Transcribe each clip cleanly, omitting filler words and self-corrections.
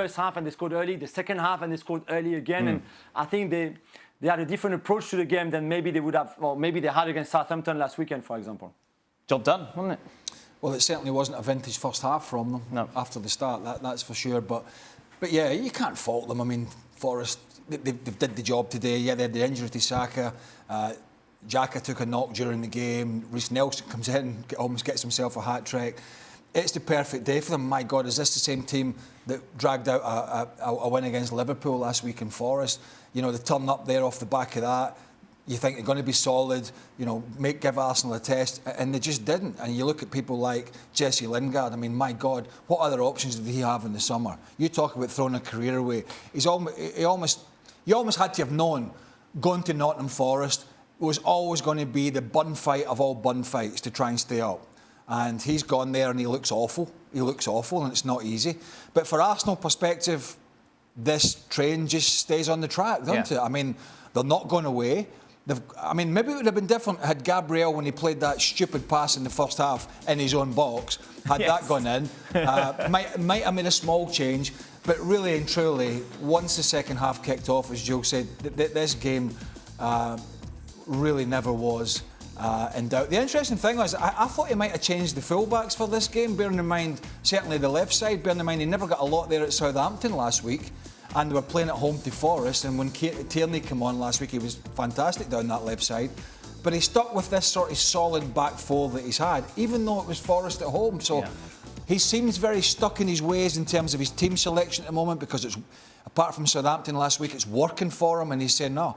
first half and they scored early, the second half and they scored early again. And I think they had a different approach to the game than maybe they would have, or maybe they had against Southampton last weekend, for example. Job done, wasn't it? Well, it certainly wasn't a vintage first half from them after the start, that's for sure. But yeah, you can't fault them. I mean, Forest, they did the job today. Yeah, they had the injury to Saka. Xhaka took a knock during the game. Reece Nelson comes in, almost gets himself a hat-trick. It's the perfect day for them. My God, is this the same team that dragged out a win against Liverpool last week in Forest? You know, they turn up there off the back of that. You think they're going to be solid, you know, give Arsenal a test, and they just didn't. And you look at people like Jesse Lingard. I mean, my God, what other options did he have in the summer? You talk about throwing a career away. You almost had to have known going to Nottingham Forest was always going to be the bun fight of all bun fights to try and stay up. And he's gone there and he looks awful. He looks awful, and it's not easy. But for Arsenal perspective, this train just stays on the track, doesn't it? I mean, they're not going away. Maybe it would have been different had Gabriel, when he played that stupid pass in the first half in his own box, had that gone in. Might have made a small change, but really and truly, once the second half kicked off, as Joe said, this game really never was in doubt. The interesting thing was, I thought he might have changed the fullbacks for this game, bearing in mind, certainly the left side, bearing in mind he never got a lot there at Southampton last week. And they were playing at home to Forest, and when Tierney came on last week, he was fantastic down that left side. But he stuck with this sort of solid back four that he's had, even though it was Forest at home. So he seems very stuck in his ways in terms of his team selection at the moment, because it's, apart from Southampton last week, it's working for him, and he's saying, no,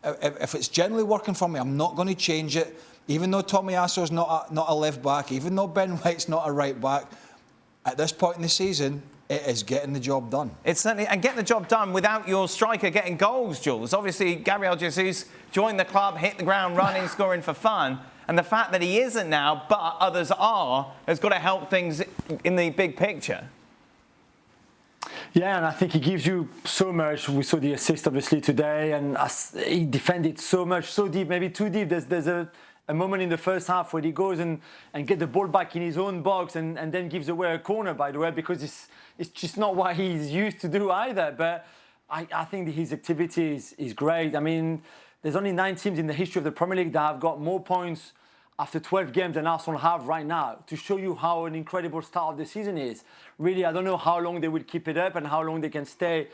if it's generally working for me, I'm not going to change it. Even though Tomiyaso's not a left back, even though Ben White's not a right back, at this point in the season, it is getting the job done. It's certainly, and getting the job done without your striker getting goals, Jules. Obviously, Gabriel Jesus joined the club, hit the ground running, scoring for fun. And the fact that he isn't now, but others are, has got to help things in the big picture. Yeah, and I think he gives you so much. We saw the assist, obviously, today, and he defended so much, so deep, maybe too deep. There's a moment in the first half where he goes and get the ball back in his own box and then gives away a corner, by the way, because it's just not what he's used to do either. But I think his activity is great. I mean, there's only 9 teams in the history of the Premier League that have got more points after 12 games than Arsenal have right now, to show you how an incredible start of the season is. Really, I don't know how long they will keep it up and how long they can stay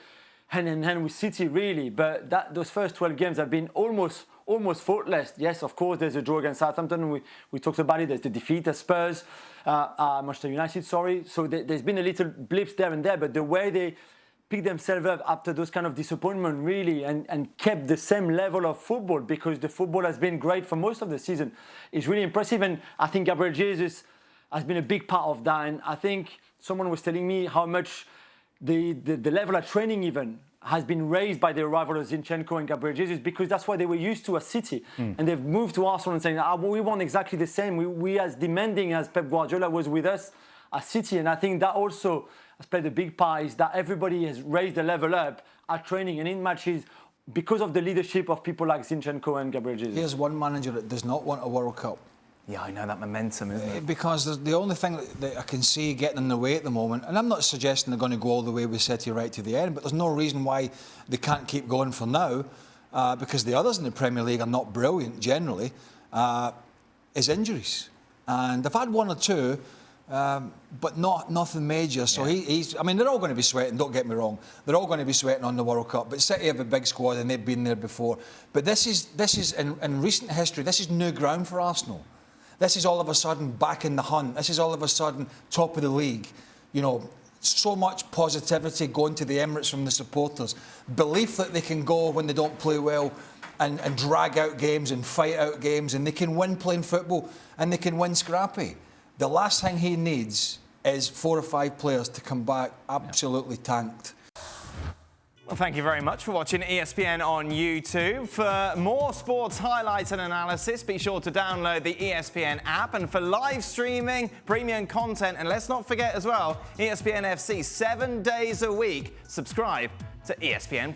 hand in hand with City, really. But those first 12 games have been almost faultless. Yes, of course, there's a draw against Southampton. We talked about it. There's the defeat at Spurs, Manchester United, sorry. So there's been a little blips there and there, but the way they picked themselves up after those kind of disappointment, really, and kept the same level of football, because the football has been great for most of the season, is really impressive. And I think Gabriel Jesus has been a big part of that. And I think someone was telling me how much the level of training even has been raised by the arrival of Zinchenko and Gabriel Jesus, because that's what they were used to at City. And they've moved to Arsenal and saying, we want exactly the same. We as demanding as Pep Guardiola was with us at City. And I think that also has played a big part, is that everybody has raised the level up at training and in matches because of the leadership of people like Zinchenko and Gabriel Jesus. Here's one manager that does not want a World Cup. Yeah, I know, that momentum, isn't it? Because the only thing that I can see getting in the way at the moment, and I'm not suggesting they're going to go all the way with City right to the end, but there's no reason why they can't keep going for now, because the others in the Premier League are not brilliant generally, is injuries. And they've had one or two, but nothing major. So he's, I mean, they're all going to be sweating, don't get me wrong. They're all going to be sweating on the World Cup. But City have a big squad and they've been there before. But this is in recent history, this is new ground for Arsenal. This is all of a sudden back in the hunt. This is all of a sudden top of the league. You know, so much positivity going to the Emirates from the supporters. Belief that they can go when they don't play well and drag out games and fight out games, and they can win playing football and they can win scrappy. The last thing he needs is 4 or 5 players to come back absolutely tanked. Well, thank you very much for watching ESPN on YouTube. For more sports highlights and analysis, be sure to download the ESPN app. And for live streaming, premium content, and let's not forget as well, ESPN FC 7 days a week. Subscribe to ESPN+.